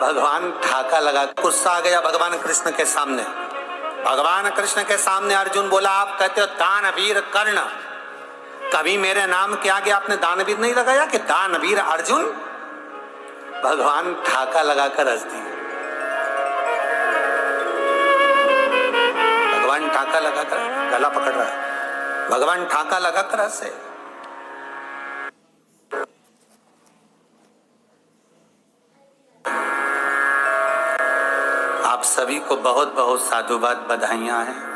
भगवान ठाका लगा, गुस्सा आ गया भगवान कृष्ण के सामने। भगवान कृष्ण के सामने अर्जुन बोला, आप कहते हो दानवीर कर्ण, कभी मेरे नाम के आगे आपने दानवीर नहीं लगाया कि दानवीर अर्जुन? भगवान ठाका लगाकर हंस दिए। भगवान ठाका लगाकर गला पकड़ रहा है, भगवान ठाका लगाकर हंसे। आप सभी को बहुत बहुत साधुवाद, बधाइयां हैं।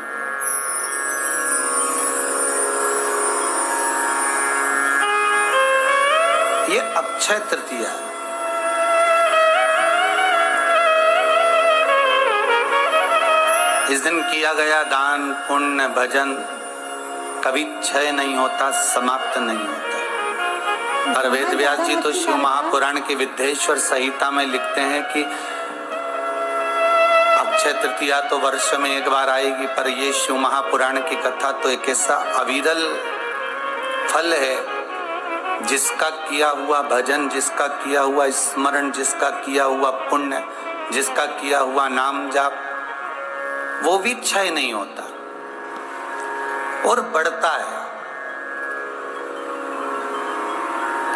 ये अक्षय तृतीया है। इस दिन किया गया दान पुण्य भजन कभी क्षय नहीं होता, समाप्त नहीं होता। पर वेद व्यास जी तो शिव महापुराण की विद्येश्वर संहिता में लिखते हैं कि अक्षय तृतीया तो वर्ष में एक बार आएगी, पर ये शिव महापुराण की कथा तो एक ऐसा अविरल फल है, जिसका किया हुआ भजन, जिसका किया हुआ स्मरण, जिसका किया हुआ पुण्य, जिसका किया हुआ नाम जाप, वो भी क्षय नहीं होता और बढ़ता है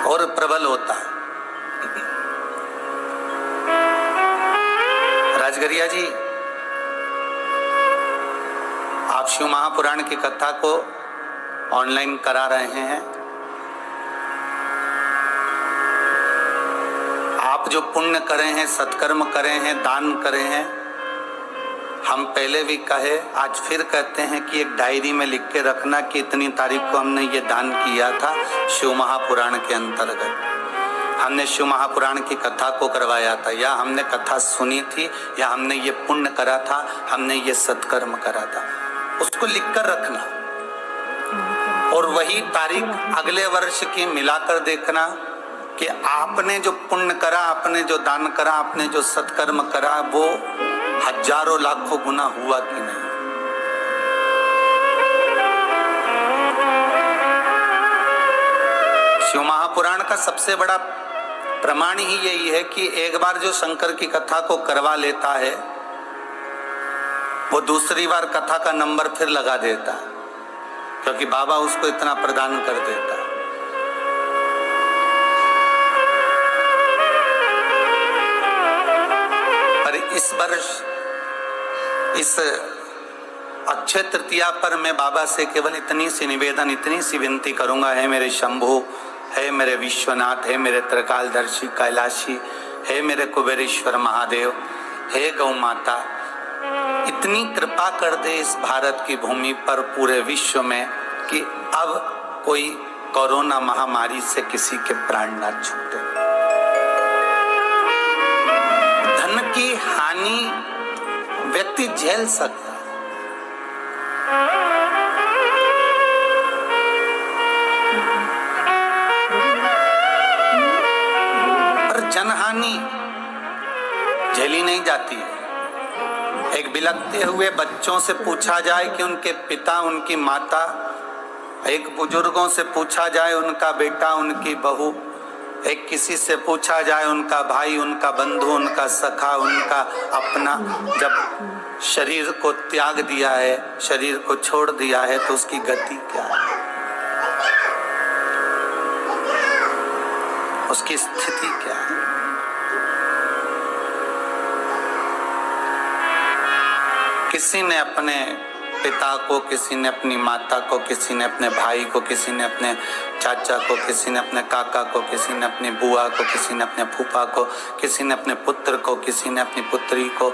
और प्रबल होता है। राजगरिया जी, आप शिव महापुराण की कथा को ऑनलाइन करा रहे हैं। आप जो पुण्य करे हैं, सत्कर्म करे हैं, दान करे हैं, हम पहले भी कहे, आज फिर कहते हैं कि एक डायरी में लिख के रखना कि इतनी तारीख को हमने ये दान किया था। शिव महापुराण के अंतर्गत हमने शिव महापुराण की कथा को करवाया था, या हमने कथा सुनी थी, या हमने ये पुण्य करा था, हमने ये सत्कर्म करा था, उसको लिख कर रखना। और वही तारीख अगले वर्ष की मिलाकर देखना कि आपने जो पुण्य करा, आपने जो दान करा, आपने जो सत्कर्म करा, वो हजारों लाखों गुना हुआ कि नहीं। शिव महापुराण का सबसे बड़ा प्रमाण ही यही है कि एक बार जो शंकर की कथा को करवा लेता है, वो दूसरी बार कथा का नंबर फिर लगा देता है, क्योंकि बाबा उसको इतना प्रदान कर देता है। पर इस वर्ष इस अक्षय तृतीया पर मैं बाबा से केवल इतनी सी निवेदन, इतनी सी विनती करूंगा, है मेरे शंभु, है मेरे विश्वनाथ, है मेरे त्रिकालदर्शी कैलाशी, है मेरे कुबेरेश्वर महादेव, हे गौ माता, इतनी कृपा कर दे इस भारत की भूमि पर, पूरे विश्व में, कि अब कोई कोरोना महामारी से किसी के प्राण न छूटे। धन की हानि व्यक्ति झेल सकता है, पर जनहानि झेली नहीं जाती है। एक बिलखते हुए बच्चों से पूछा जाए कि उनके पिता, उनकी माता, एक बुजुर्गों से पूछा जाए उनका बेटा, उनकी बहू, एक किसी से पूछा जाए उनका भाई, उनका बंधु, उनका सखा, उनका अपना, जब शरीर को त्याग दिया है, शरीर को छोड़ दिया है, तो उसकी गति क्या है, उसकी स्थिति क्या है। किसी ने अपने पिता को, किसी ने अपनी माता को, किसी ने अपने भाई को, किसी ने अपने चाचा को, किसी ने अपने काका को, किसी ने अपनी बुआ को, किसी ने अपने फूफा को, किसी ने अपने पुत्र को, किसी ने अपनी पुत्री को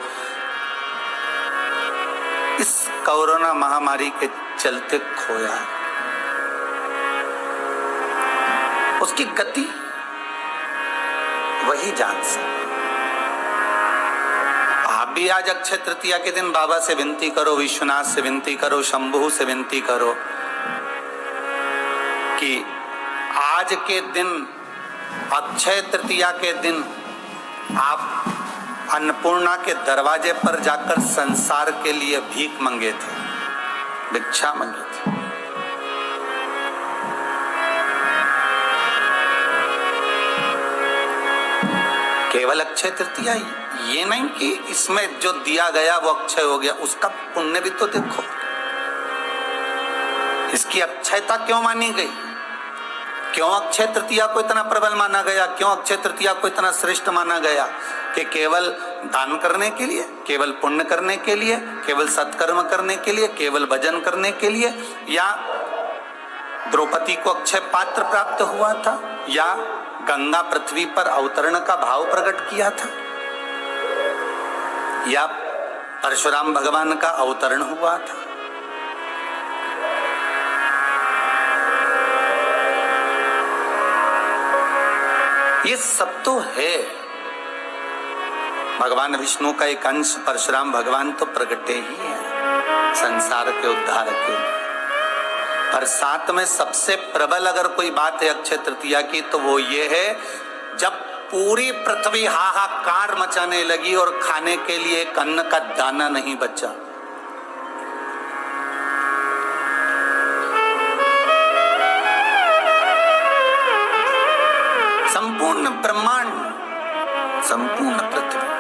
इस कोरोना महामारी के चलते खोया है। उसकी गति वही जान सकता। आप भी आज अक्षय तृतीया के दिन बाबा से विनती करो, विश्वनाथ से विनती करो, शंभु से विनती करो कि आज के दिन, अक्षय तृतीया के दिन, आप अन्नपूर्णा के दरवाजे पर जाकर संसार के लिए भीख मांगे थे, भिक्षा मांगी थी। केवल अक्षय तृतीया, ये नहीं कि इसमें जो दिया गया वो अक्षय हो गया, उसका पुण्य भी तो देखो। इसकी अक्षयता क्यों मानी गई? क्यों अक्षय तृतीया को इतना प्रबल माना गया? क्यों अक्षय तृतीया को इतना श्रेष्ठ माना गया? कि केवल दान करने के लिए, केवल पुण्य करने के लिए, केवल सत्कर्म करने के लिए, केवल भजन करने के लिए, या द्रौपदी को अक्षय पात्र प्राप्त हुआ था, या गंगा पृथ्वी पर अवतरण का भाव प्रकट किया था, या परशुराम भगवान का अवतरण हुआ था। ये सब तो है। भगवान विष्णु का एक अंश परशुराम भगवान तो प्रगटे ही है संसार के उद्धार के लिए। पर साथ में सबसे प्रबल अगर कोई बात है अक्षय तृतीया की, तो वो ये है जब पूरी पृथ्वी हाहाकार मचाने लगी और खाने के लिए एक अन्न का दाना नहीं बचा। संपूर्ण ब्रह्मांड, संपूर्ण पृथ्वी,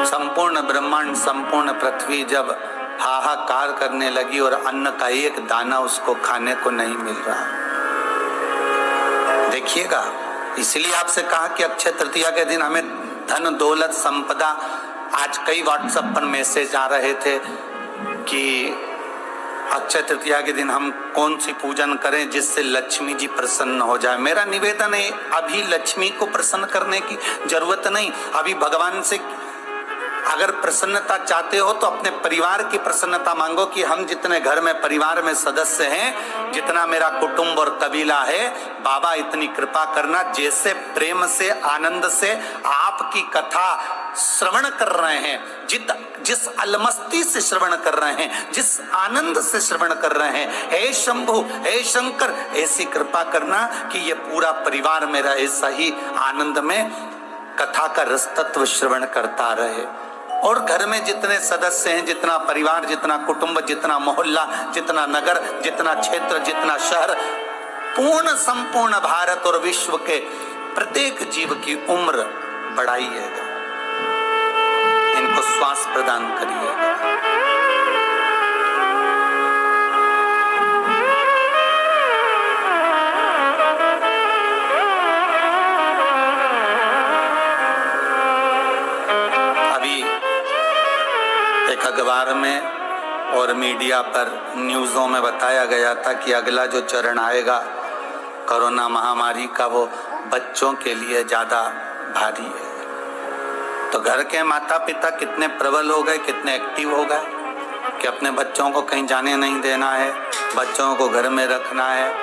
संपूर्ण ब्रह्मांड, संपूर्ण पृथ्वी जब हाहाकार करने लगी और अन्न का एक दाना उसको खाने को नहीं मिल रहा। देखिएगा, इसलिए आपसे कहा कि अक्षय तृतीया के दिन हमें धन दौलत संपदा, आज कई व्हाट्सएप पर मैसेज आ रहे थे कि अक्षय तृतीया के दिन हम कौन सी पूजन करें जिससे लक्ष्मी जी प्रसन्न हो जाए। मेरा निवेदन है, अभी लक्ष्मी को प्रसन्न करने की जरूरत नहीं। अभी भगवान से अगर प्रसन्नता चाहते हो तो अपने परिवार की प्रसन्नता मांगो कि हम जितने घर में परिवार में सदस्य हैं, जितना मेरा कुटुंब और कबीला है, बाबा इतनी कृपा करना, जैसे प्रेम से आनंद से आपकी कथा श्रवण कर रहे हैं, जिस अलमस्ती से श्रवण कर रहे हैं, जिस आनंद से श्रवण कर रहे हैं, हे शंभु हे शंकर, ऐसी कृपा करना कि ये पूरा परिवार मेरा ऐसा ही आनंद में कथा का रस तत्व श्रवण करता रहे। और घर में जितने सदस्य हैं, जितना परिवार, जितना कुटुंब, जितना मोहल्ला, जितना नगर, जितना क्षेत्र, जितना शहर, पूर्ण संपूर्ण भारत और विश्व के प्रत्येक जीव की उम्र बढ़ाइएगा, इनको श्वास प्रदान करिएगा। अखबार में और मीडिया पर न्यूज़ों में बताया गया था कि अगला जो चरण आएगा कोरोना महामारी का, वो बच्चों के लिए ज़्यादा भारी है। तो घर के माता पिता कितने प्रबल हो गए, कितने एक्टिव हो गए कि अपने बच्चों को कहीं जाने नहीं देना है, बच्चों को घर में रखना है,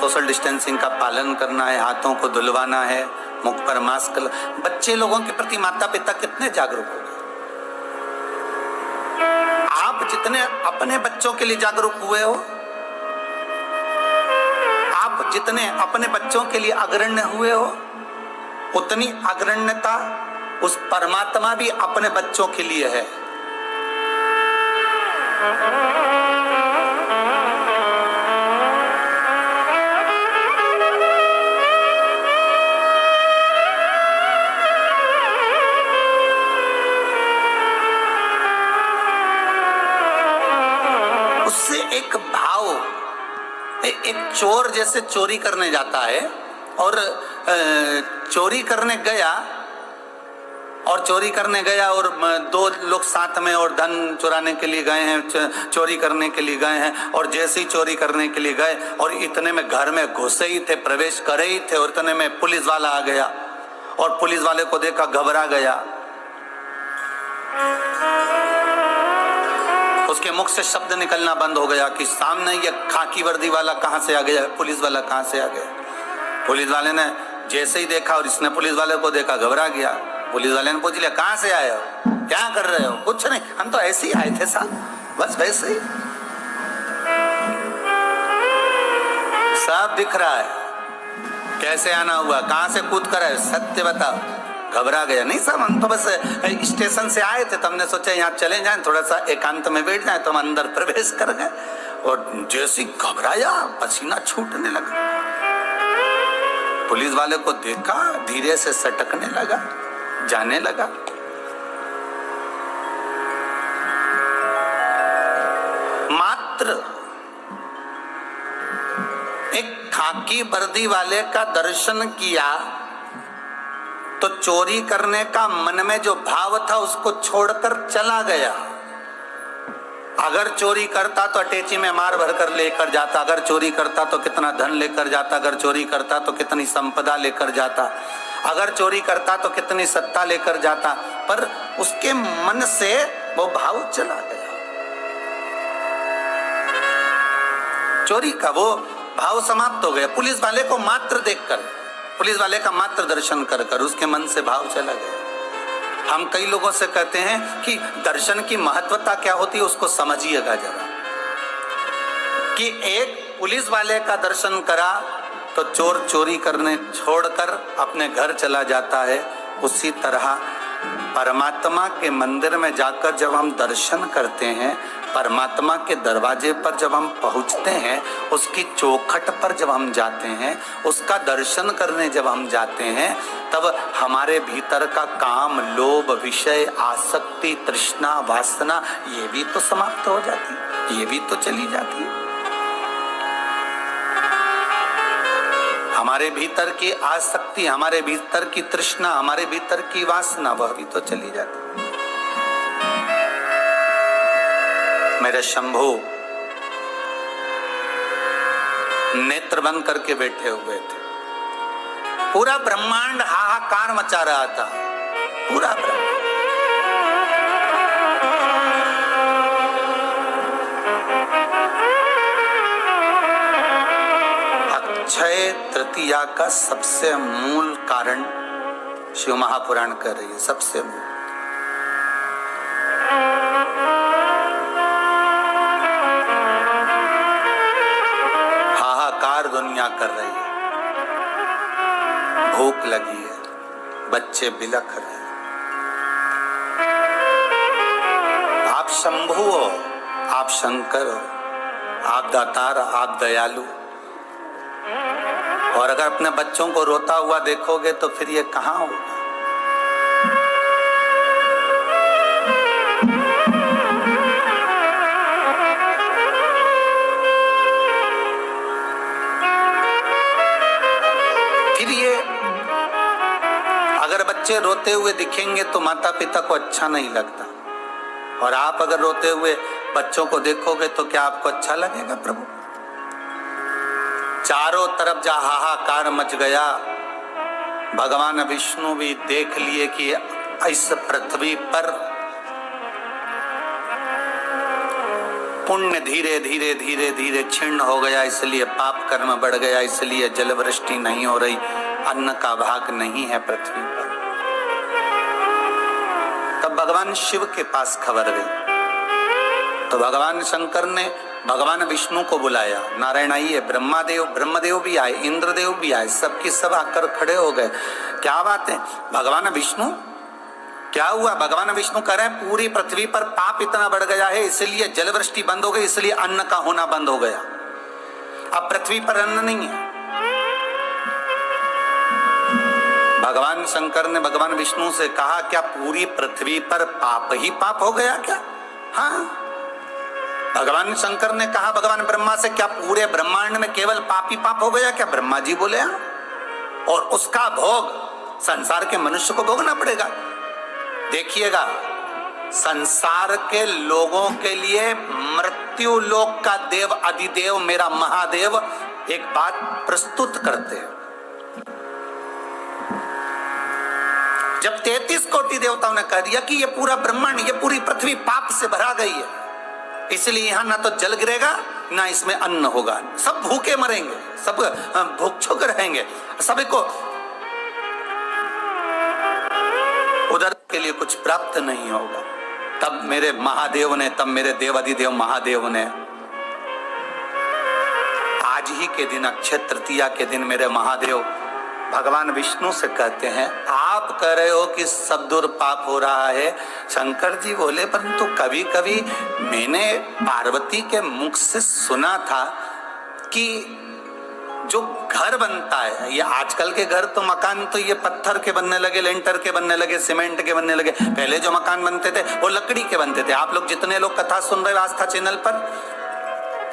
सोशल डिस्टेंसिंग का पालन करना है, हाथों को धुलवाना है, मुख पर मास्क। बच्चे लोगों के प्रति माता पिता कितने जागरूक हो गए। आप जितने अपने बच्चों के लिए जागरूक हुए हो, आप जितने अपने बच्चों के लिए अग्रण्य हुए हो, उतनी अग्रण्यता उस परमात्मा भी अपने बच्चों के लिए है। एक भाव, एक चोर जैसे चोरी करने जाता है और चोरी करने गया और दो लोग साथ में और धन चुराने के लिए गए हैं, चोरी करने के लिए गए हैं, और जैसे ही चोरी करने के लिए गए और इतने में घर में घुसे ही थे, प्रवेश करे ही थे, और इतने में पुलिस वाला आ गया और पुलिस वाले को देखा घबरा गया। उसके मुख से शब्द निकलना बंद हो गया कि सामने ये खाकी वर्दी वाला कहां से आ गया, पुलिस वाला कहां से आ गया। पुलिस वाले ने जैसे ही देखा और इसने पुलिस वाले को देखा, घबरा गया। पुलिस वाले ने पूछ लिया, कहां से आए हो, क्या कर रहे हो? कुछ नहीं, हम तो ऐसे ही आए थे साहब, बस वैसे ही। सब दिख रहा है, कैसे आना हुआ, कहां से कूद कर आए, सत्य बताओ। घबरा गया, नहीं साहब हम तो बस स्टेशन से आए थे, तो हमने सोचा यहाँ चले जाएं, थोड़ा सा एकांत में बैठ जाएं, तो हम अंदर प्रवेश कर गए। और जैसे घबराया, पसीना छूटने लगा। पुलिस वाले को देखा, धीरे से सटकने लगा, जाने लगा। मात्र एक खाकी वर्दी वाले का दर्शन किया तो चोरी करने का मन में जो भाव था उसको छोड़कर चला गया। अगर चोरी करता तो अटैची में मार भर कर लेकर जाता, अगर चोरी करता तो कितना धन लेकर जाता, अगर चोरी करता तो कितनी संपदा लेकर जाता, अगर चोरी करता तो कितनी सत्ता लेकर जाता, पर उसके मन से वो भाव चला गया। चोरी का वो भाव समाप्त हो गया। पुलिस वाले को मात्र देखकर, पुलिस वाले का मात्र दर्शन कर कर उसके मन से भाव चला गया। हम कई लोगों से कहते हैं कि दर्शन की महत्वता क्या होती है, उसको समझिएगा जरा। कि एक पुलिस वाले का दर्शन करा तो चोर चोरी करने छोड़कर अपने घर चला जाता है। उसी तरह परमात्मा के मंदिर में जाकर जब हम दर्शन करते हैं, परमात्मा के दरवाजे पर जब हम पहुंचते हैं, उसकी चौखट पर जब हम जाते हैं, उसका दर्शन करने जब हम जाते हैं, तब हमारे भीतर का काम, लोभ, विषय, आसक्ति, तृष्णा, वासना ये भी तो समाप्त हो जाती है, ये भी तो चली जाती है। हमारे भीतर की आसक्ति, हमारे भीतर की तृष्णा, हमारे भीतर की वासना वह भी तो चली जाती है। मेरे शंभू नेत्र बंद करके बैठे हुए थे। पूरा ब्रह्मांड हाहाकार मचा रहा था, पूरा ब्रह्मांड। अक्षय तृतीया का सबसे मूल कारण शिव महापुराण कह रही है, सबसे मूल। हाहाकार दुनिया कर रही है, भूख लगी है, बच्चे बिलख रहे हैं। आप शंभु हो, आप शंकर हो, आप दातार, आप दयालु। और अगर अपने बच्चों को रोता हुआ देखोगे तो फिर ये कहां होगा? फिर ये अगर बच्चे रोते हुए दिखेंगे तो माता पिता को अच्छा नहीं लगता, और आप अगर रोते हुए बच्चों को देखोगे तो क्या आपको अच्छा लगेगा? प्रभु, चारों तरफ जहां हाहाकार मच गया, भगवान विष्णु भी देख लिए कि इस पृथ्वी पर पुण्य धीरे धीरे धीरे धीरे क्षीण हो गया, इसलिए पाप कर्म बढ़ गया, इसलिए जलवृष्टि नहीं हो रही, अन्न का भाग नहीं है पृथ्वी पर। तब भगवान शिव के पास खबर गई तो भगवान शंकर ने भगवान विष्णु को बुलाया। नारायण आइए, ब्रह्मदेव भी आए, इंद्रदेव भी आए, सबकी सब आकर खड़े हो गए। क्या बात है भगवान विष्णु, क्या हुआ? भगवान विष्णु कह रहे हैं पूरी पृथ्वी पर पाप इतना बढ़ गया है, इसलिए जलवृष्टि बंद हो गई, इसलिए अन्न का होना बंद हो गया, अब पृथ्वी पर अन्न नहीं है। भगवान शंकर ने भगवान विष्णु से कहा, क्या पूरी पृथ्वी पर पाप ही पाप हो गया क्या? हाँ। भगवान शंकर ने कहा भगवान ब्रह्मा से, क्या पूरे ब्रह्मांड में केवल पाप ही पाप हो गया क्या? ब्रह्मा जी बोले हाँ, और उसका भोग संसार के मनुष्य को भोगना पड़ेगा। देखिएगा, संसार के लोगों के लिए मृत्यु लोक का देव अधिदेव मेरा महादेव एक बात प्रस्तुत करते हैं। जब 33 कोटि देवताओं ने कह दिया कि ये पूरा ब्रह्मांड, ये पूरी पृथ्वी पाप से भरा गई है, इसलिए यहां ना तो जल गिरेगा ना इसमें अन्न होगा, सब भूखे मरेंगे, सब भूखचुक रहेंगे, सभी को उधर के लिए कुछ प्राप्त नहीं होगा। तब मेरे महादेव ने, तब मेरे देवाधिदेव महादेव ने आज ही के दिन, अक्षय तृतीया के दिन, मेरे महादेव भगवान विष्णु से कहते हैं, आप कह रहे हो कि सब दूर पाप हो रहा है। शंकर जी बोले, परंतु कभी कभी मैंने पार्वती के मुख से सुना था कि जो घर बनता है, ये आजकल के घर तो मकान तो ये पत्थर के बनने लगे, लेंटर के बनने लगे, सीमेंट के बनने लगे। पहले जो मकान बनते थे वो लकड़ी के बनते थे। आप लोग जितने लोग कथा सुन रहे हो आस्था चैनल पर,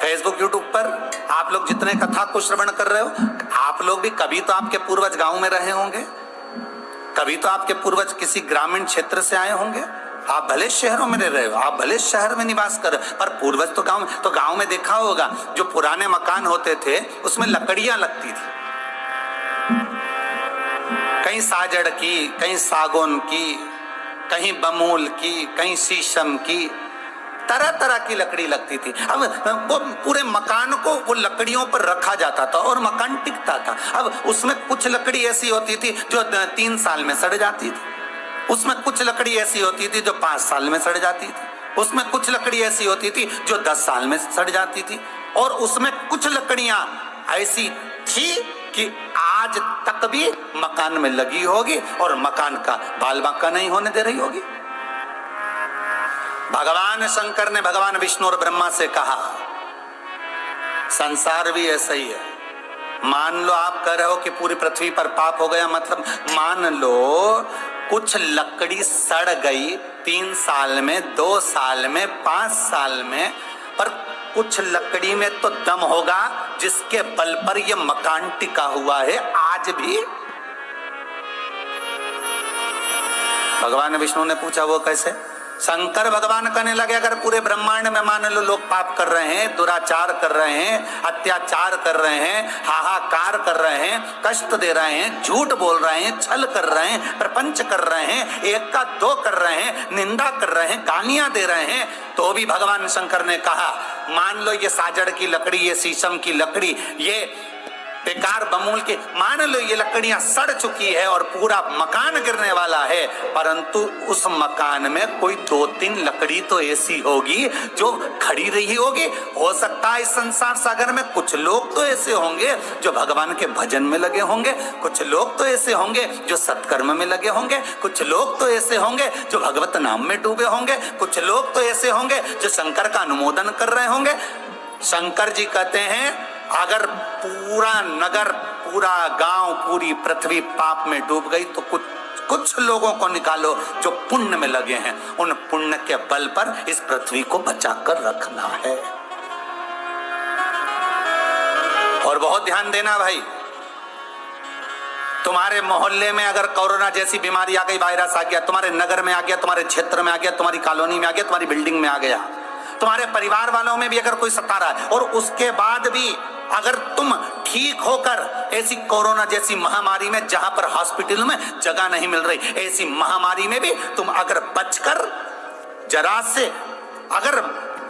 फेसबुक यूट्यूब पर, आप लोग जितने कथा को श्रवण कर रहे हो, आप लोग भी कभी तो आपके पूर्वज गांव में रहे होंगे, कभी तो आपके पूर्वज किसी ग्रामीण क्षेत्र से आए होंगे। आप भले शहरों में रह रहे हो, आप भले शहर में निवास कर रहे हो, पर पूर्वज तो गांव में। तो गांव में देखा होगा जो पुराने मकान होते थे उसमें लकड़ियां लगती थी, कहीं साजड़ की, कहीं सागौन की, कहीं बमूल की, कहीं शीशम की, तरह तरह की लकड़ी लगती थी। अब वो पूरे मकान को वो लकड़ियों पर रखा जाता था और मकान टिकता था। अब उसमें कुछ लकड़ी ऐसी होती थी जो 3 साल में सड़ जाती थी, उसमें कुछ लकड़ी ऐसी होती थी जो 5 साल में सड़ जाती थी, उसमें कुछ लकड़ी ऐसी होती थी जो 10 साल में सड़ जाती थी, और उसमें कुछ लकड़ियां ऐसी थी कि आज तक भी मकान में लगी होगी और मकान का बाल बांका नहीं होने दे रही होगी। भगवान शंकर ने भगवान विष्णु और ब्रह्मा से कहा संसार भी ऐसा ही है। मान लो आप कह रहे हो कि पूरी पृथ्वी पर पाप हो गया, मतलब मान लो कुछ लकड़ी सड़ गई 3 साल में, 2 साल में, 5 साल में, पर कुछ लकड़ी में तो दम होगा जिसके बल पर यह मकान टिका हुआ है आज भी। भगवान विष्णु ने पूछा वो कैसे? शंकर भगवान कहने लगे अगर पूरे ब्रह्मांड में मान लो लोग पाप कर रहे हैं, दुराचार कर रहे हैं, अत्याचार कर रहे हैं, हाहाकार कर रहे हैं, कष्ट दे रहे हैं, झूठ बोल रहे हैं, छल कर रहे हैं, प्रपंच कर रहे हैं, 1 का 2 कर रहे हैं, निंदा कर रहे हैं, गालियां दे रहे हैं, तो भी भगवान शंकर ने कहा मान लो ये साजड़ की लकड़ी, ये शीशम की लकड़ी, ये बेकार बमूल के, मान लो ये लकड़ियां सड़ चुकी है और पूरा मकान गिरने वाला है, परंतु उस मकान में कोई 2-3 लकड़ी तो ऐसी होगी जो खड़ी रही होगी। हो सकता है इस संसार सागर में कुछ लोग तो ऐसे होंगे जो भगवान के भजन में लगे होंगे, कुछ लोग तो ऐसे होंगे जो सत्कर्म में लगे होंगे, कुछ लोग तो ऐसे होंगे जो भगवत नाम में डूबे होंगे, कुछ लोग तो ऐसे होंगे जो शंकर का अनुमोदन कर रहे होंगे। शंकर जी कहते हैं अगर पूरा नगर, पूरा गांव, पूरी पृथ्वी पाप में डूब गई तो कुछ लोगों को निकालो जो पुण्य में लगे हैं, उन पुण्य के बल पर इस पृथ्वी को बचाकर रखना है। और बहुत ध्यान देना भाई, तुम्हारे मोहल्ले में अगर कोरोना जैसी बीमारी आ गई, वायरस आ गया, तुम्हारे नगर में आ गया, तुम्हारे क्षेत्र में आ गया, तुम्हारी कॉलोनी में आ गया, तुम्हारी बिल्डिंग में आ गया, तुम्हारे परिवार वालों में भी अगर कोई सता रहा है, और उसके बाद भी अगर तुम ठीक होकर ऐसी कोरोना जैसी महामारी में, जहां पर हॉस्पिटल में जगह नहीं मिल रही, ऐसी महामारी में भी तुम अगर बचकर, जरा से अगर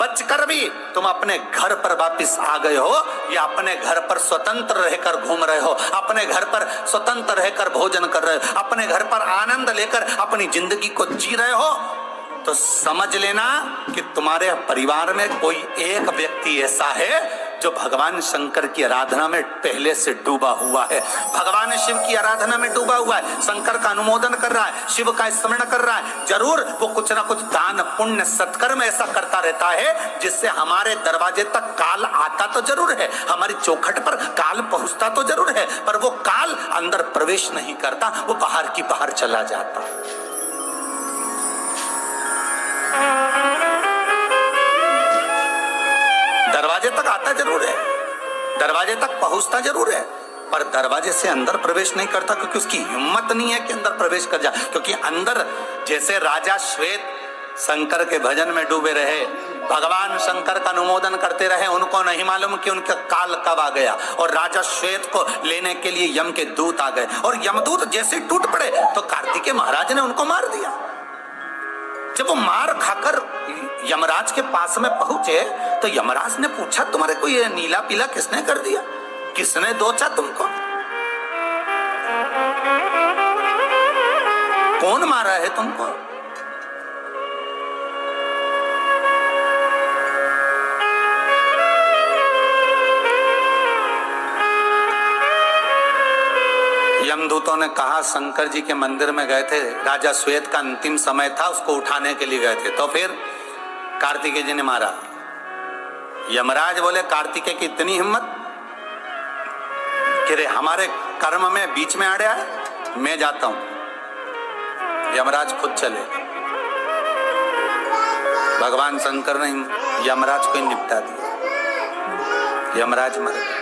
बचकर भी तुम अपने घर पर वापस आ गए हो, या अपने घर पर स्वतंत्र रहकर घूम रहे हो, अपने घर पर स्वतंत्र रहकर भोजन कर रहे हो, अपने घर पर आनंद लेकर अपनी जिंदगी को जी रहे हो, तो समझ लेना कि तुम्हारे परिवार में कोई एक व्यक्ति ऐसा है जो भगवान शंकर की आराधना में पहले से डूबा हुआ है, भगवान शिव की आराधना में डूबा हुआ है, शंकर का अनुमोदन कर रहा है, शिव का स्मरण कर रहा है। जरूर वो कुछ ना कुछ दान पुण्य सत्कर्म ऐसा करता रहता है जिससे हमारे दरवाजे तक काल आता तो जरूर है, हमारी चौखट पर काल पहुंचता तो जरूर है, पर वो काल अंदर प्रवेश नहीं करता, वो बाहर की बाहर चला जाता। दरवाजे तक आता जरूर है, दरवाजे तक पहुंचता जरूर है, पर दरवाजे से अंदर प्रवेश नहीं करता, क्योंकि उसकी हिम्मत नहीं है कि अंदर प्रवेश कर जाए। क्योंकि अंदर जैसे राजा श्वेत शंकर के भजन में डूबे रहे, भगवान शंकर का अनुमोदन करते रहे, उनको नहीं मालूम कि उनका काल कब आ गया, और राजा श्वेत को लेने के लिए यम के दूत आ गए, और यमदूत जैसे टूट पड़े तो कार्तिकेय महाराज ने उनको मार दिया। जब वो मार खाकर यमराज के पास में पहुंचे तो यमराज ने पूछा तुम्हारे को ये नीला पीला किसने कर दिया, किसने दोचा तुमको, कौन मारा है तुमको? यमदूतों ने कहा शंकर जी के मंदिर में गए थे, राजा श्वेत का अंतिम समय था, उसको उठाने के लिए गए थे, तो फिर कार्तिकेय जी ने मारा। यमराज बोले कार्तिकेय की इतनी हिम्मत, कि रे हमारे कर्म में बीच में अड़े है, मैं जाता हूं, यमराज खुद चले। भगवान शंकर ने यमराज को निपटा दिया, यमराज मर गए।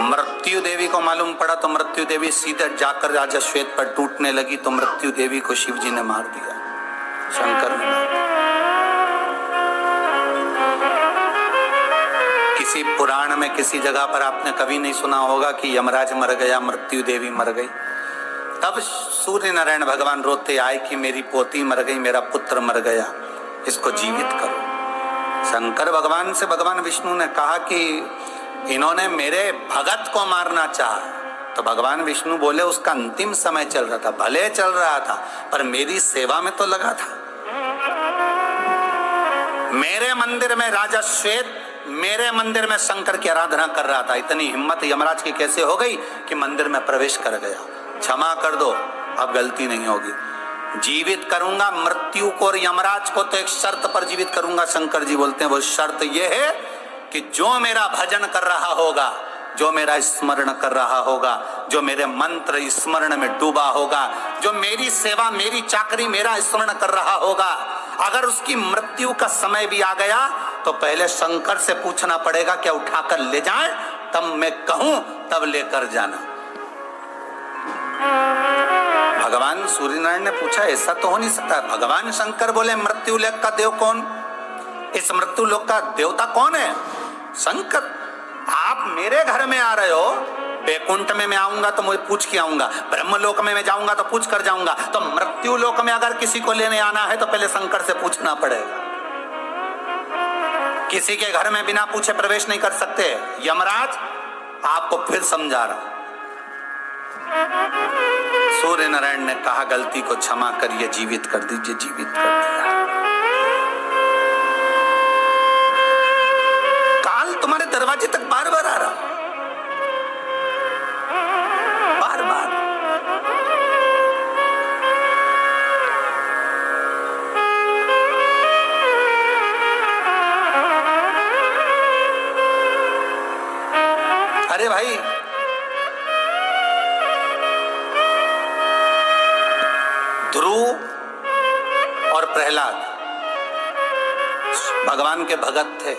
मृत्यु देवी को मालूम पड़ा तो मृत्यु देवी सीधे जाकर राजा श्वेत पर टूटने लगी, तो मृत्यु देवी को शिव जी ने मार दिया, शंकर ने मार दिया। किसी पुराण में किसी जगह पर आपने कभी नहीं सुना होगा कि यमराज मर गया, मृत्यु देवी मर गई। तब सूर्य नारायण भगवान रोते आए कि मेरी पोती मर गई, मेरा पुत्र मर गया, इसको जीवित करो। शंकर भगवान से भगवान विष्णु ने कहा कि इन्होंने मेरे भगत को मारना चाहा, तो भगवान विष्णु बोले उसका अंतिम समय चल रहा था, भले चल रहा था पर मेरी सेवा में तो लगा था। मेरे मंदिर में राजा श्वेत मेरे मंदिर में शंकर की आराधना कर रहा था, इतनी हिम्मत यमराज की कैसे हो गई कि मंदिर में प्रवेश कर गया। क्षमा कर दो, अब गलती नहीं होगी, जीवित करूंगा मृत्यु को और यमराज को, तो एक शर्त पर जीवित करूंगा। शंकर जी बोलते हैं वो शर्त ये है कि जो मेरा भजन कर रहा होगा, जो मेरा स्मरण कर रहा होगा, जो मेरे मंत्र स्मरण में डूबा होगा, जो मेरी सेवा मेरी चाकरी मेरा स्मरण कर रहा होगा, अगर उसकी मृत्यु का समय भी आ गया तो पहले शंकर से पूछना पड़ेगा क्या उठाकर ले जाएं, तब मैं कहूं तब लेकर जाना। भगवान सूर्यनारायण ने पूछा ऐसा तो हो नहीं सकता। भगवान शंकर बोले मृत्यु लोक का देव कौन, इस मृत्यु लोक का देवता कौन है? शंकर। आप मेरे घर में आ रहे हो, वैकुंठ में मैं आऊंगा तो मुझे पूछ के आऊंगा, ब्रह्मलोक में मैं जाऊंगा तो पूछ कर जाऊंगा, तो मृत्यु लोक में अगर किसी को लेने आना है तो पहले शंकर से पूछना पड़ेगा। किसी के घर में बिना पूछे प्रवेश नहीं कर सकते। यमराज आपको फिर समझा रहा। सूर्य नारायण ने कहा गलती को क्षमा करिए, जीवित कर दीजिए, जीवित कर दिया। काल तुम्हारे दरवाजे तक बार बार आ रहा, बार बार। अरे भाई, ध्रुव और प्रहलाद भगवान के भगत थे,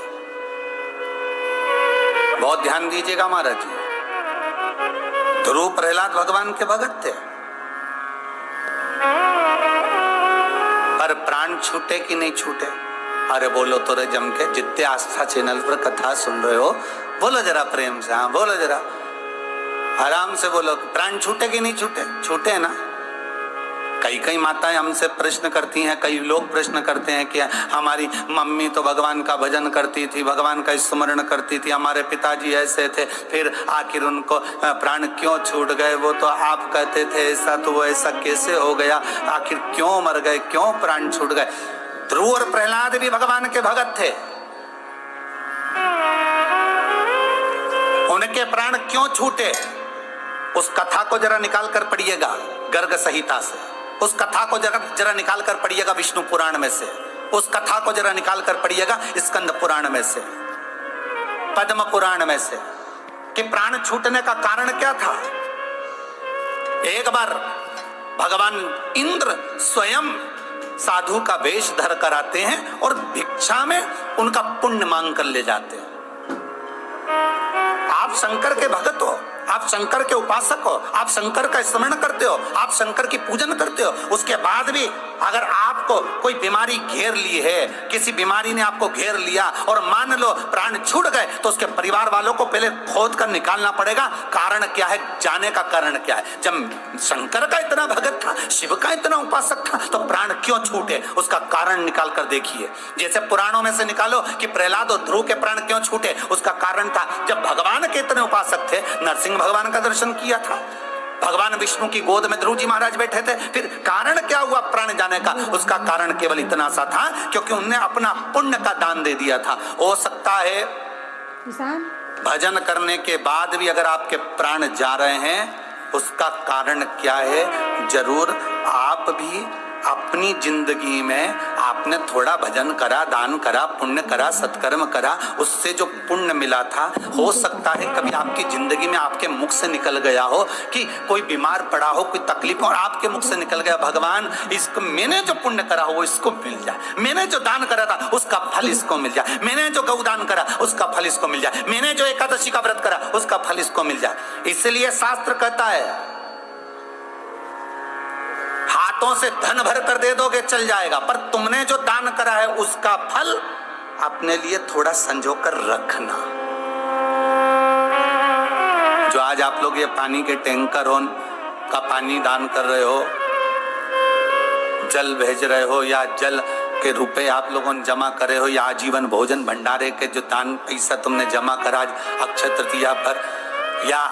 बहुत ध्यान दीजिएगा महाराज जी। ध्रुव प्रहलाद भगवान के भगत थे, पर प्राण छूटे कि नहीं छूटे? अरे बोलो तो रे जम के, जितने आस्था चैनल पर कथा सुन रहे हो बोलो जरा प्रेम से, हाँ बोलो जरा आराम से बोलो, प्राण छूटे कि नहीं छूटे? छूटे ना। कई कई माताएं हमसे प्रश्न करती हैं, कई लोग प्रश्न करते हैं कि हमारी मम्मी तो भगवान का भजन करती थी, भगवान का स्मरण करती थी, हमारे पिताजी ऐसे थे, फिर आखिर उनको प्राण क्यों छूट गए? वो तो आप कहते थे ऐसा, तो वो ऐसा कैसे हो गया? आखिर क्यों मर गए, क्यों प्राण छूट गए? ध्रुव और प्रहलाद भी भगवान के भगत थे, उनके प्राण क्यों छूटे? उस कथा को जरा निकाल कर पढ़िएगा गर्ग संहिता से, उस कथा को जरा निकाल कर पढ़िएगा विष्णु पुराण में से, उस कथा को जरा निकाल कर पढ़िएगा स्कंद पुराण में से, पद्म पुराण में से, कि प्राण छूटने का कारण क्या था। एक बार भगवान इंद्र स्वयं साधु का वेश धर कर आते हैं और भिक्षा में उनका पुण्य मांग कर ले जाते हैं। आप शंकर के भगत हो, आप शंकर के उपासक हो, आप शंकर का स्मरण करते हो, आप शंकर की पूजन करते हो, उसके बाद भी अगर आपको कोई बीमारी घेर ली है, किसी बीमारी ने आपको घेर लिया और मान लो प्राण छूट गए, तो उसके परिवार वालों को पहले खोद कर निकालना पड़ेगा कारण क्या है, जाने का कारण क्या है। जब शंकर का इतना भगत था, शिव का इतना उपासक था, तो प्राण क्यों छूटे उसका कारण निकाल कर देखिए। जैसे पुराणों में से निकालो कि प्रहलाद और ध्रुव के प्राण क्यों छूटे, उसका कारण था जब भगवान के इतने उपासक थे, नरसिंह भगवान का दर्शन किया था, भगवान विष्णु की गोद में ध्रुव जी महाराज बैठे थे, फिर कारण क्या हुआ प्राण जाने का? उसका कारण केवल इतना सा था क्योंकि उन्होंने अपना पुण्य का दान दे दिया था। हो सकता है भजन करने के बाद भी अगर आपके प्राण जा रहे हैं, उसका कारण क्या है जरूर आप भी अपनी जिंदगी में आपने थोड़ा भजन करा, दान करा, पुण्य करा, सत्कर्म करा, उससे जो पुण्य मिला था, हो सकता है कभी आपकी जिंदगी में आपके मुख से निकल गया हो कि कोई बीमार पड़ा हो, कोई तकलीफ हो और आपके मुख से निकल गया, भगवान इसको मैंने जो पुण्य करा हो वो इसको मिल जाए, मैंने जो दान करा था उसका फल इसको मिल जाए, मैंने जो गौदान करा उसका फल इसको मिल जाए, मैंने जो एकादशी का व्रत करा उसका फल इसको मिल जाए। इसलिए शास्त्र कहता है हाथों से धन भर कर दे दोगे चल जाएगा, पर तुमने जो दान करा है उसका फल अपने लिए थोड़ा संजो कर रखना। जो आज आप लोग ये पानी के टैंकर का पानी दान कर रहे हो, जल भेज रहे हो, या जल के रुपए आप लोगों ने जमा करे हो, या आजीवन भोजन भंडारे के जो दान पैसा तुमने जमा करा अक्षय तृतीया पर, या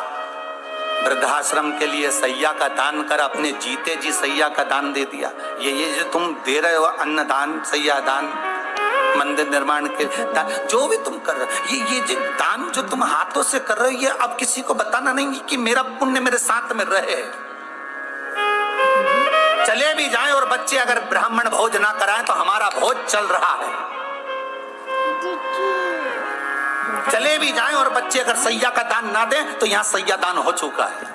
वृद्धाश्रम के लिए सैया का दान कर अपने जीते जी सैया का दान दे दिया, ये जो तुम दे रहे हो अन्नदान, सैया दान, मंदिर निर्माण के दान, जो भी तुम कर रहे हो, ये जो दान जो तुम हाथों से कर रहे हो, ये अब किसी को बताना नहीं कि मेरा पुण्य मेरे साथ में रहे। चले भी जाएं और बच्चे अगर ब्राह्मण भोज ना कराएं तो हमारा भोज चल रहा है। चले भी जाएं और बच्चे अगर सैया का दान ना दें तो यहां सैया दान हो चुका है।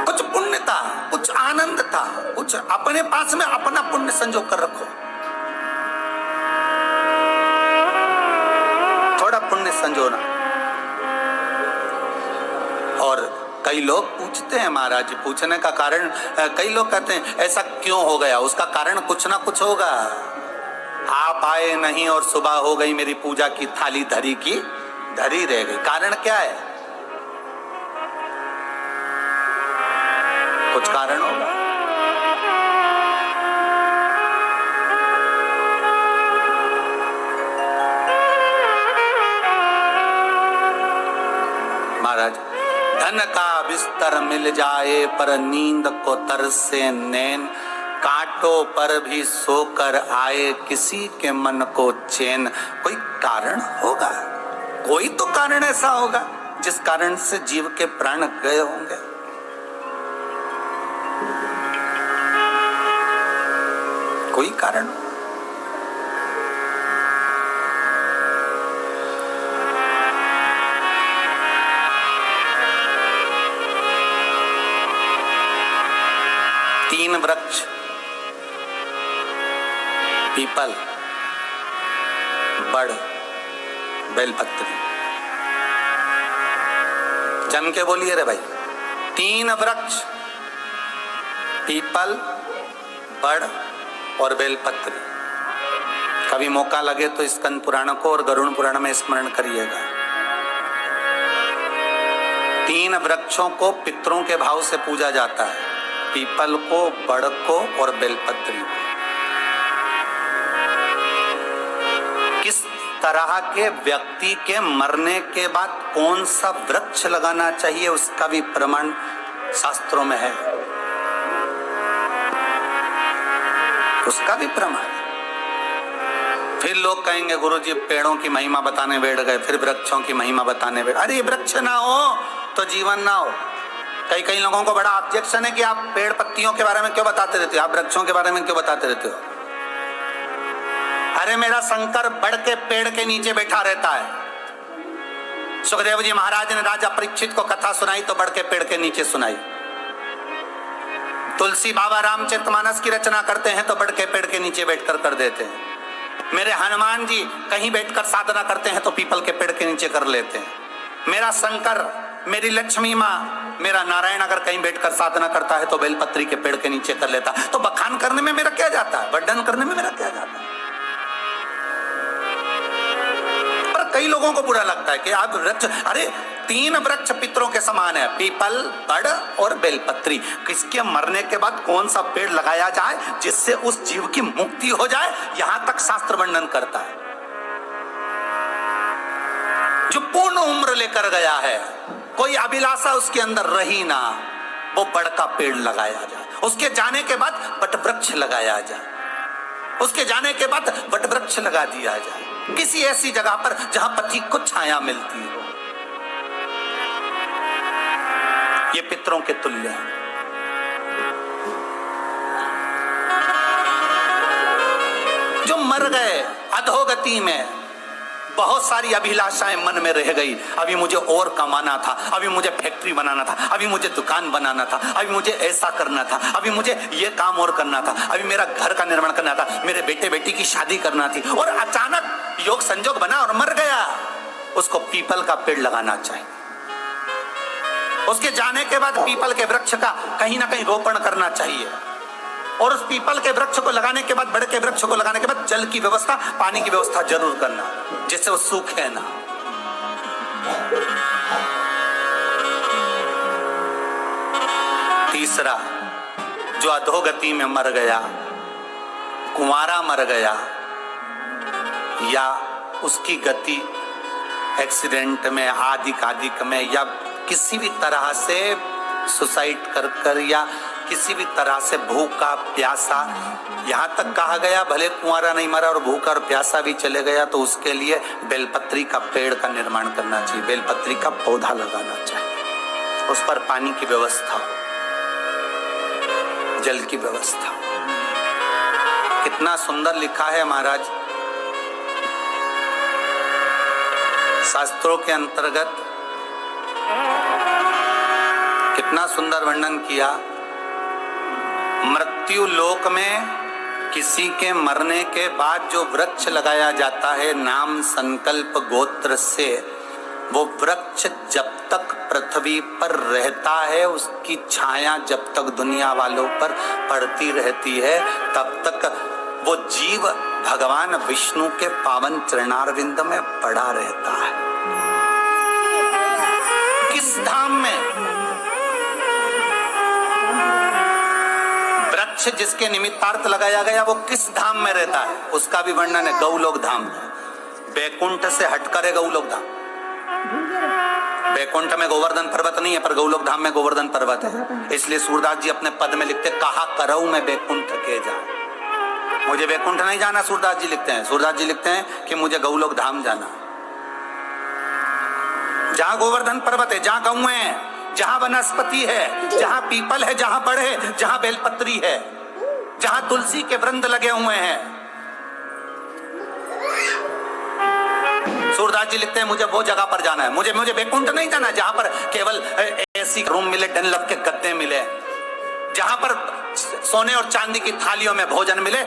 कुछ पुण्य था, कुछ आनंद था, कुछ अपने पास में अपना पुण्य संजो कर रखो, थोड़ा पुण्य संजोना। और कई लोग पूछते हैं महाराज जी, पूछने का कारण, कई लोग कहते हैं ऐसा क्यों हो गया, उसका कारण कुछ ना कुछ होगा। आप आए नहीं और सुबह हो गई मेरी पूजा की थाली धरी की धरी रह गई, कारण क्या है? कुछ कारण होगा। महाराज, धन का बिस्तर मिल जाए पर नींद को तरसे नैन, कांटों पर भी सोकर आए किसी के मन को चैन। कोई कारण होगा, कोई तो कारण ऐसा होगा जिस कारण से जीव के प्राण गए होंगे। कोई कारण। तीन वृक्ष, पीपल, बड़, बेलपत्री, जम के बोलिए रे भाई। तीन वृक्ष, पीपल, बड़ और बेलपत्री। कभी मौका लगे तो स्कंद पुराण को और गरुड़ पुराण में स्मरण करिएगा। तीन वृक्षों को पितरों के भाव से पूजा जाता है, पीपल को, बड़ को और बेलपत्री को। किस तरह के व्यक्ति के मरने के बाद कौन सा वृक्ष लगाना चाहिए उसका भी प्रमाण शास्त्रों में है, उसका भी प्रमाण। फिर लोग कहेंगे गुरुजी पेड़ों की महिमा बताने बैठ गए, फिर वृक्षों की महिमा बताने बैठ। अरे वृक्ष ना हो तो जीवन ना हो। कई लोगों को बड़ा ऑब्जेक्शन है कि आप पेड़ पत्तियों के बारे में क्यों बताते रहते हो, आप वृक्षों के बारे में क्यों बताते रहते हो। अरे मेरा शंकर बड़ के पेड़ के नीचे बैठा रहता है। सुखदेव जी महाराज ने राजा परीक्षित को कथा सुनाई तो बड़ के पेड़ के नीचे सुनाई। तुलसी बाबा रामचरितमानस की रचना करते हैं तो बड़ के पेड़ के नीचे बैठकर कर देते हैं। मेरे हनुमान जी कहीं बैठकर साधना करते हैं तो पीपल के पेड़ के नीचे कर लेते हैं। मेरा शंकर, मेरी लक्ष्मी माँ, मेरा नारायण अगर कहीं बैठकर साधना करता है तो बेलपत्री के पेड़ के नीचे कर लेता। तो बखान करने में मेरा क्या जाता है, वर्णन करने में मेरा क्या जाता है। पर कई लोगों को बुरा लगता है कि आप वृक्ष, अरे तीन वृक्ष पितरों के समान है, पीपल, बड़ और बेलपत्री। किसके मरने के बाद कौन सा पेड़ लगाया जाए जिससे उस जीव की मुक्ति हो जाए, यहां तक शास्त्र वर्णन करता है। जो पूर्ण उम्र लेकर गया है, कोई अभिलाषा उसके अंदर रही ना, वो बड़ का पेड़ लगाया जाए। उसके जाने के बाद वट वृक्ष लगाया जाए, उसके जाने के बाद वट वृक्ष लगा दिया जाए किसी ऐसी जगह पर जहां पति को छाया मिलती हो। ये पितरों के तुल्य है। जो मर गए अधोगति में, बहुत सारी अभिलाषाएं मन में रह गई, अभी मुझे और कमाना था, अभी मुझे फैक्ट्री बनाना था, अभी मुझे दुकान बनाना था, अभी मुझे ऐसा करना था, अभी मुझे ये काम और करना था, अभी मेरा घर का निर्माण करना था, मेरे बेटे बेटी की शादी करना थी, और अचानक योग संजोग बना और मर गया। उसको पीपल का पेड़ लगाना चाहिए। उसके जाने के बाद पीपल के वृक्ष का कहीं ना कहीं रोपण करना चाहिए, और उस पीपल के वृक्ष को लगाने के बाद, बड़े के वृक्ष को लगाने के बाद जल की व्यवस्था, पानी की व्यवस्था जरूर करना, जिससे वो सूखे ना। तीसरा, जो अधोगति में मर गया, कुंवारा मर गया, या उसकी गति एक्सीडेंट में, आदिक में, या किसी भी तरह से सुसाइड कर या किसी भी तरह से भूखा प्यासा, यहां तक कहा गया भले कुंवारा नहीं मरा और भूखा और प्यासा भी चले गया तो उसके लिए बेलपत्री का पेड़ का निर्माण करना चाहिए, बेलपत्री का पौधा लगाना चाहिए, उस पर पानी की व्यवस्था, जल की व्यवस्था। कितना सुंदर लिखा है महाराज शास्त्रों के अंतर्गत, कितना सुंदर वर्णन किया। मृत्यु लोक में किसी के मरने के बाद जो वृक्ष लगाया जाता है नाम संकल्प गोत्र से, वो वृक्ष जब तक पृथ्वी पर रहता है, उसकी छाया जब तक दुनिया वालों पर पड़ती रहती है, तब तक वो जीव भगवान विष्णु के पावन चरणारविंद में पड़ा रहता है। किस धाम में? वृक्ष जिसके निमित्तार्थ लगाया गया वो किस धाम में रहता है, उसका भी वर्णन है गौलोक धाम में। बैकुंठ से हटकर है गौलोक धाम। बैकुंठ में गोवर्धन पर्वत नहीं है, पर गौलोक धाम में गोवर्धन पर्वत है। इसलिए सूरदास जी अपने पद में लिखते, कहा करऊ मैं बैकुंठ के जा। मुझे बैकुंठ नहीं जाना, सूरदास जी लिखते हैं। सूरदास जी लिखते हैं कि मुझे गौलोक धाम जाना, जहां गोवर्धन पर्वत है, जहां गौ है, जहां वनस्पति है, जहां पीपल है, जहां बड़ है, जहां बेलपत्री है, जहां तुलसी के वृंद लगे हुए हैं। सूरदास जी लिखते हैं मुझे वो जगह पर जाना है, मुझे बैकुंठ नहीं जाना जहां पर केवल एसी रूम मिले, डनलप के गद्दे मिले, जहां पर सोने और चांदी की थालियों में भोजन मिले,